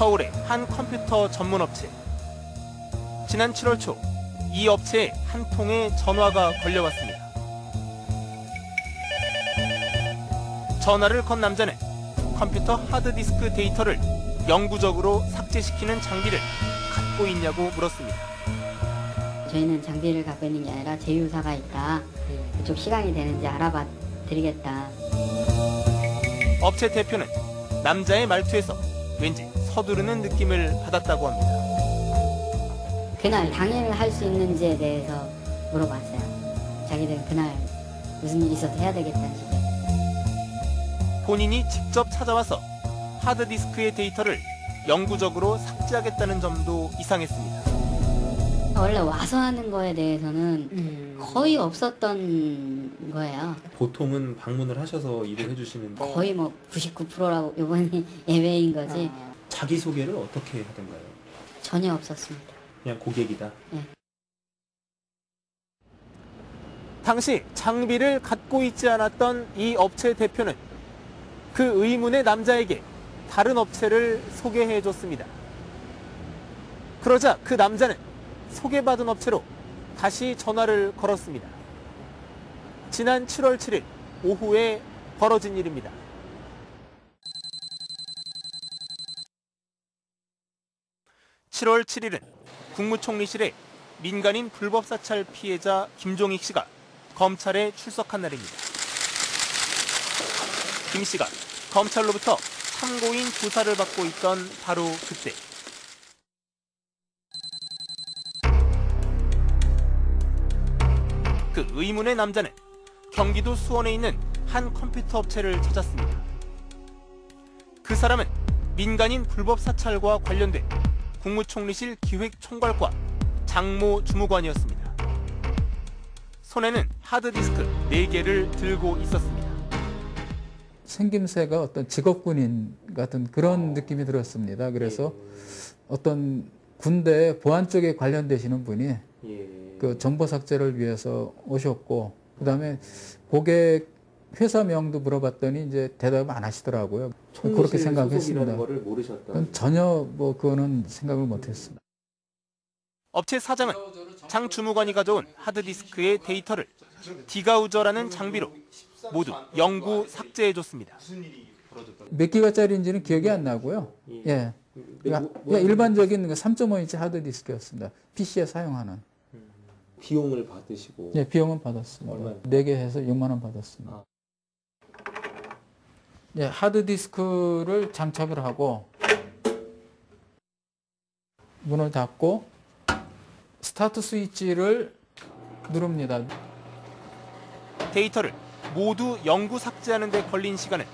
서울의 한 컴퓨터 전문 업체. 지난 7월 초 이 업체에 한 통의 전화가 걸려왔습니다. 전화를 건 남자는 컴퓨터 하드디스크 데이터를 영구적으로 삭제시키는 장비를 갖고 있냐고 물었습니다. 저희는 장비를 갖고 있는 게 아니라 제휴사가 있다. 그쪽 시간이 되는지 알아봐 드리겠다. 업체 대표는 남자의 말투에서 왠지 서두르는 느낌을 받았다고 합니다. 그날 당일 할 수 있는지에 대해서 물어봤어요. 자기들은 그날 무슨 일이 있어서 해야 되겠다는 식으로. 본인이 직접 찾아와서 하드디스크의 데이터를 영구적으로 삭제하겠다는 점도 이상했습니다. 원래 와서 하는 거에 대해서는 거의 없었던 거예요. 보통은 방문을 하셔서 일을 해주시는 거의 뭐 99%라고 이번이 예외인 거지. 자기소개를 어떻게 하던가요? 전혀 없었습니다. 그냥 고객이다? 네. 당시 장비를 갖고 있지 않았던 이 업체 대표는 그 의문의 남자에게 다른 업체를 소개해줬습니다. 그러자 그 남자는 소개받은 업체로 다시 전화를 걸었습니다. 지난 7월 7일 오후에 벌어진 일입니다. (7월 7일은) 국무총리실에 민간인 불법 사찰 피해자 김종익 씨가 검찰에 출석한 날입니다. 김 씨가 검찰로부터 참고인 조사를 받고 있던 바로 그때 그 의문의 남자는 경기도 수원에 있는 한 컴퓨터 업체를 찾았습니다. 그 사람은 민간인 불법 사찰과 관련된 국무총리실 기획총괄과 장모 주무관이었습니다. 손에는 하드디스크 4개를 들고 있었습니다. 생김새가 어떤 직업군인 같은 그런 느낌이 들었습니다. 그래서 어떤 군대 보안 쪽에 관련되시는 분이 그 정보 삭제를 위해서 오셨고, 그다음에 고객 회사명도 물어봤더니 이제 대답 안 하시더라고요. 그렇게 생각했습니다. 거를 모르셨던. 전혀 뭐 그거는 생각을 못했습니다. 업체 사장은 장 주무관이 가져온 하드디스크의 데이터를 디가우저라는 장비로 모두 영구 삭제해줬습니다. 몇 기가짜리인지는 기억이 안 나고요. 예. 그러니까 일반적인 3.5인치 하드디스크였습니다. PC에 사용하는. 비용을 받으시고. 예, 비용은 받았습니다. 얼마나? 4개 해서 6만 원 받았습니다. 예, 하드디스크를 장착을 하고 문을 닫고 스타트 스위치를 누릅니다. 데이터를 모두 영구 삭제하는 데 걸린 시간은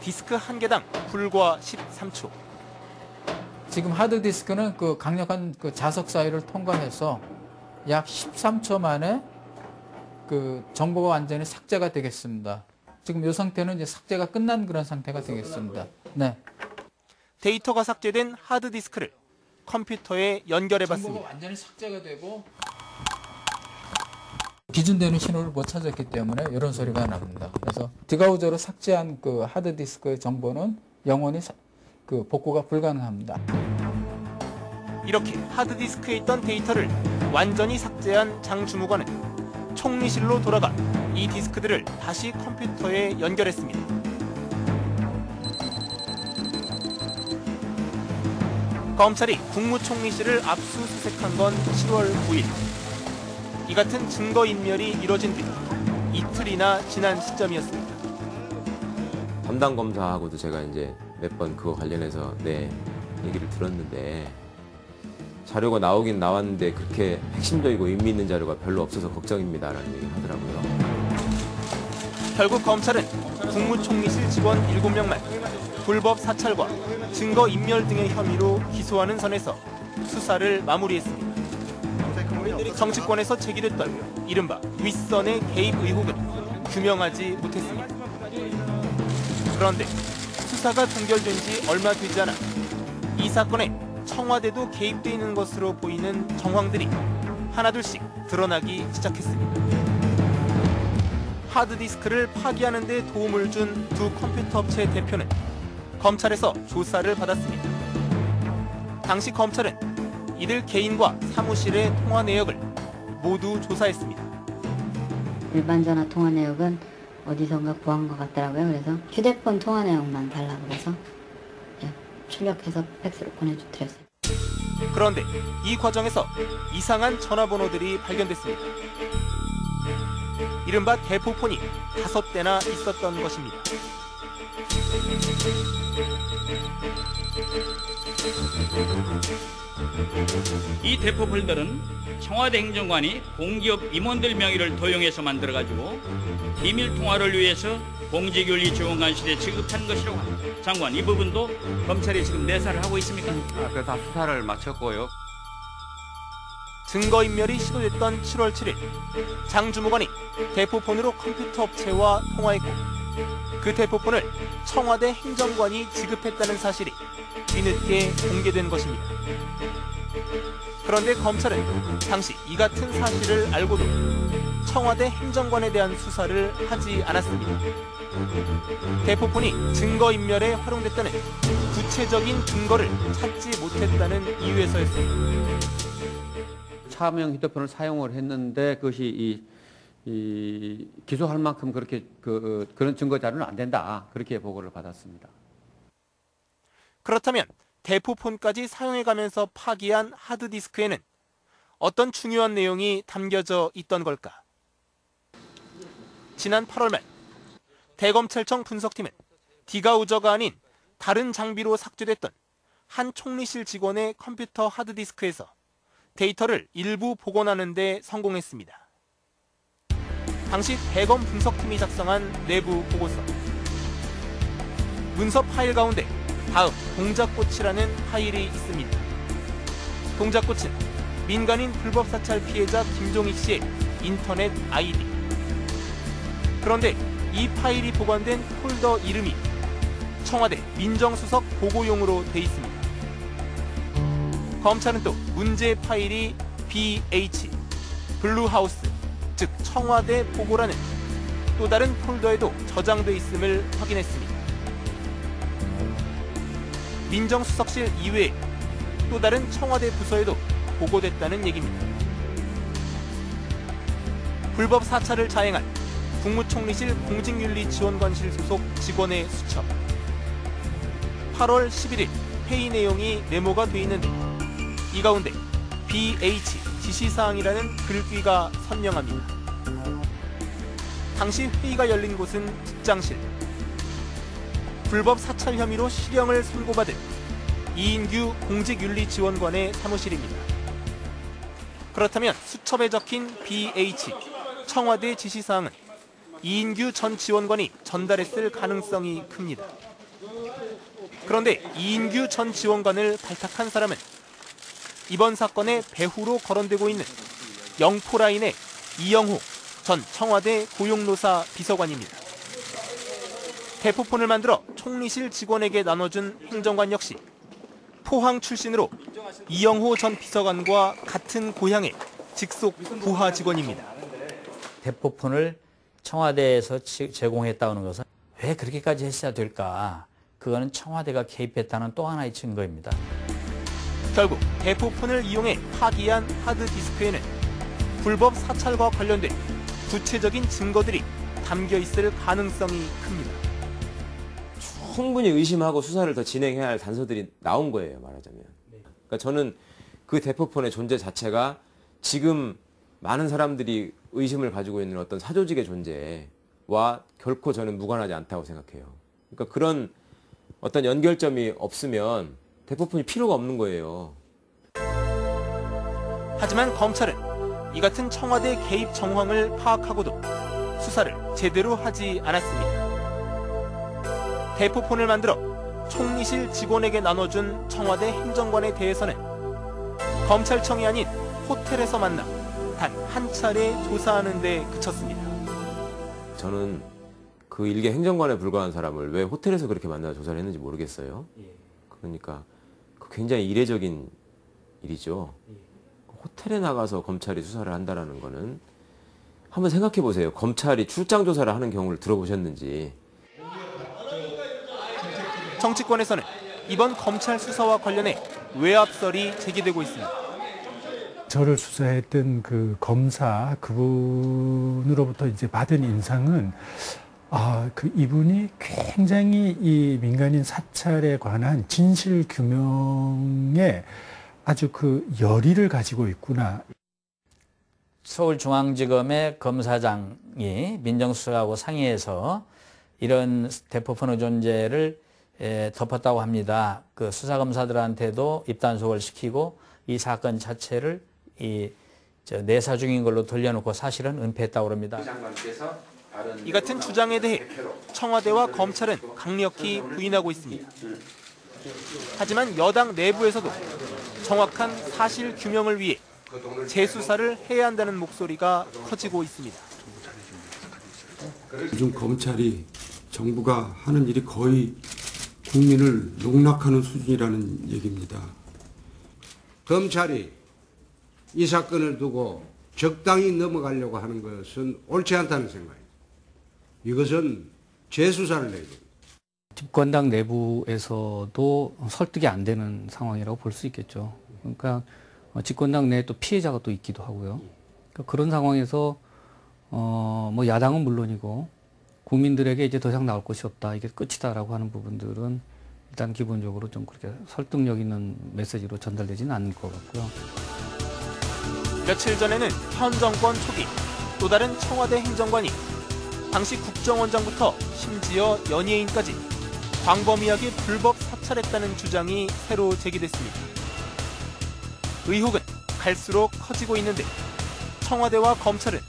디스크 한 개당 불과 13초. 지금 하드디스크는 그 강력한 그 자석 사이를 통과해서 약 13초 만에 그 정보가 완전히 삭제가 되겠습니다. 지금 이 상태는 이제 삭제가 끝난 그런 상태가 되겠습니다. 네. 데이터가 삭제된 하드디스크를 컴퓨터에 연결해봤습니다. 정보가 완전히 삭제가 되고 기준되는 신호를 못 찾았기 때문에 이런 소리가 납니다. 그래서 디가우저로 삭제한 그 하드디스크의 정보는 영원히 그 복구가 불가능합니다. 이렇게 하드디스크에 있던 데이터를 완전히 삭제한 장 주무관은 총리실로 돌아가 이 디스크들을 다시 컴퓨터에 연결했습니다. 검찰이 국무총리실을 압수수색한 건 7월 9일. 이 같은 증거인멸이 이뤄진 뒤 이틀이나 지난 시점이었습니다. 담당 검사하고도 제가 이제 몇 번 그거 관련해서 얘기를 들었는데, 자료가 나오긴 나왔는데 그렇게 핵심적이고 의미 있는 자료가 별로 없어서 걱정입니다라는 얘기를 하더라고요. 결국 검찰은 국무총리실 직원 7명만 불법 사찰과 증거인멸 등의 혐의로 기소하는 선에서 수사를 마무리했습니다. 정치권에서 제기됐던 이른바 윗선의 개입 의혹은 규명하지 못했습니다. 그런데 수사가 종결된 지 얼마 되지 않아 이 사건에 청와대도 개입돼 있는 것으로 보이는 정황들이 하나둘씩 드러나기 시작했습니다. 하드디스크를 파기하는 데 도움을 준 두 컴퓨터 업체 대표는 검찰에서 조사를 받았습니다. 당시 검찰은 이들 개인과 사무실의 통화 내역을 모두 조사했습니다. 일반 전화 통화 내역은 어디선가 구한 것 같더라고요. 그래서 휴대폰 통화 내역만 달라고 해서 출력해서 팩스로 보내드렸어요. 그런데 이 과정에서 이상한 전화번호들이 발견됐습니다. 이른바 대포폰이 5대나 있었던 것입니다. 이 대포폴더는 청와대 행정관이 공기업 임원들 명의를 도용해서 만들어가지고 비밀 통화를 위해서 공직윤리지원관실에 지급한 것이라고 합니다. 장관, 이 부분도 검찰이 지금 내사를 하고 있습니까? 그래서 다 수사를 마쳤고요. 증거인멸이 시도됐던 7월 7일 장 주무관이 대포폰으로 컴퓨터 업체와 통화했고 그 대포폰을 청와대 행정관이 지급했다는 사실이 뒤늦게 공개된 것입니다. 그런데 검찰은 당시 이 같은 사실을 알고도 청와대 행정관에 대한 수사를 하지 않았습니다. 대포폰이 증거인멸에 활용됐다는 구체적인 근거를 찾지 못했다는 이유에서였습니다. 차명 휴대폰을 사용을 했는데 그것이 기소할 만큼 그렇게 그런 증거 자료는 안 된다. 그렇게 보고를 받았습니다. 그렇다면 대포폰까지 사용해가면서 파기한 하드디스크에는 어떤 중요한 내용이 담겨져 있던 걸까? 지난 8월 말 대검찰청 분석팀은 디가우저가 아닌 다른 장비로 삭제됐던 한 총리실 직원의 컴퓨터 하드디스크에서 데이터를 일부 복원하는 데 성공했습니다. 당시 대검 분석팀이 작성한 내부 보고서. 문서 파일 가운데 다음 동작꽃이라는 파일이 있습니다. 동작꽃은 민간인 불법 사찰 피해자 김종익 씨의 인터넷 아이디. 그런데 이 파일이 보관된 폴더 이름이 청와대 민정수석 보고용으로 돼 있습니다. 검찰은 또 문제 파일이 BH, 블루하우스, 즉 청와대 보고라는 또 다른 폴더에도 저장돼 있음을 확인했습니다. 민정수석실 이외에 또 다른 청와대 부서에도 보고됐다는 얘기입니다. 불법 사찰을 자행한 국무총리실 공직윤리지원관실 소속 직원의 수첩. 8월 11일 회의 내용이 메모가 돼 있는데 이 가운데 BH 지시사항이라는 글귀가 선명합니다. 당시 회의가 열린 곳은 직장실. 불법 사찰 혐의로 실형을 선고받은 이인규 공직윤리지원관의 사무실입니다. 그렇다면 수첩에 적힌 BH 청와대 지시사항은 이인규 전 지원관이 전달했을 가능성이 큽니다. 그런데 이인규 전 지원관을 발탁한 사람은 이번 사건의 배후로 거론되고 있는 영포라인의 이영호 전 청와대 고용노사 비서관입니다. 대포폰을 만들어 총리실 직원에게 나눠준 행정관 역시 포항 출신으로 이영호 전 비서관과 같은 고향의 직속 부하 직원입니다. 대포폰을 청와대에서 제공했다는 것은 왜 그렇게까지 했어야 될까? 그거는 청와대가 개입했다는 또 하나의 증거입니다. 결국 대포폰을 이용해 파기한 하드디스크에는 불법 사찰과 관련된 구체적인 증거들이 담겨 있을 가능성이 큽니다. 충분히 의심하고 수사를 더 진행해야 할 단서들이 나온 거예요, 말하자면. 그러니까 저는 그 대포폰의 존재 자체가 지금 많은 사람들이 의심을 가지고 있는 어떤 사조직의 존재와 결코 저는 무관하지 않다고 생각해요. 그러니까 그런 어떤 연결점이 없으면 대포폰이 필요가 없는 거예요. 하지만 검찰은 이 같은 청와대 개입 정황을 파악하고도 수사를 제대로 하지 않았습니다. 대포폰을 만들어 총리실 직원에게 나눠준 청와대 행정관에 대해서는 검찰청이 아닌 호텔에서 만나 단 한 차례 조사하는 데 그쳤습니다. 저는 그 일개 행정관에 불과한 사람을 왜 호텔에서 그렇게 만나 조사를 했는지 모르겠어요. 그러니까 굉장히 이례적인 일이죠. 호텔에 나가서 검찰이 수사를 한다는 거는 한번 생각해 보세요. 검찰이 출장 조사를 하는 경우를 들어보셨는지. 정치권에서는 이번 검찰 수사와 관련해 외압설이 제기되고 있습니다. 저를 수사했던 그 검사 그분으로부터 이제 받은 인상은 그 이분이 굉장히 이 민간인 사찰에 관한 진실 규명에 아주 그 열의를 가지고 있구나. 서울중앙지검의 검사장이 민정수석하고 상의해서 이런 대포폰의 존재를 덮었다고 합니다. 그 수사검사들한테도 입단속을 시키고 이 사건 자체를 내사 중인 걸로 돌려놓고 사실은 은폐했다고 합니다. 이 같은 주장에 대해 청와대와 검찰은 강력히 부인하고 있습니다. 하지만 여당 내부에서도 정확한 사실 규명을 위해 재수사를 해야 한다는 목소리가 커지고 있습니다. 요즘 검찰이 정부가 하는 일이 거의 국민을 농락하는 수준이라는 얘기입니다. 검찰이 이 사건을 두고 적당히 넘어가려고 하는 것은 옳지 않다는 생각입니다. 이것은 재수사를 해야 됩니다. 집권당 내부에서도 설득이 안 되는 상황이라고 볼 수 있겠죠. 그러니까 집권당 내에 또 피해자가 또 있기도 하고요. 그러니까 그런 상황에서 뭐 야당은 물론이고 국민들에게 이제 더 이상 나올 것이 없다, 이게 끝이다라고 하는 부분들은 일단 기본적으로 좀 그렇게 설득력 있는 메시지로 전달되지는 않을 것 같고요. 며칠 전에는 현 정권 초기 또 다른 청와대 행정관이 당시 국정원장부터 심지어 연예인까지 광범위하게 불법 사찰했다는 주장이 새로 제기됐습니다. 의혹은 갈수록 커지고 있는데 청와대와 검찰은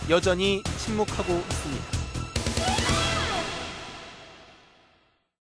여전히 침묵하고 있습니다.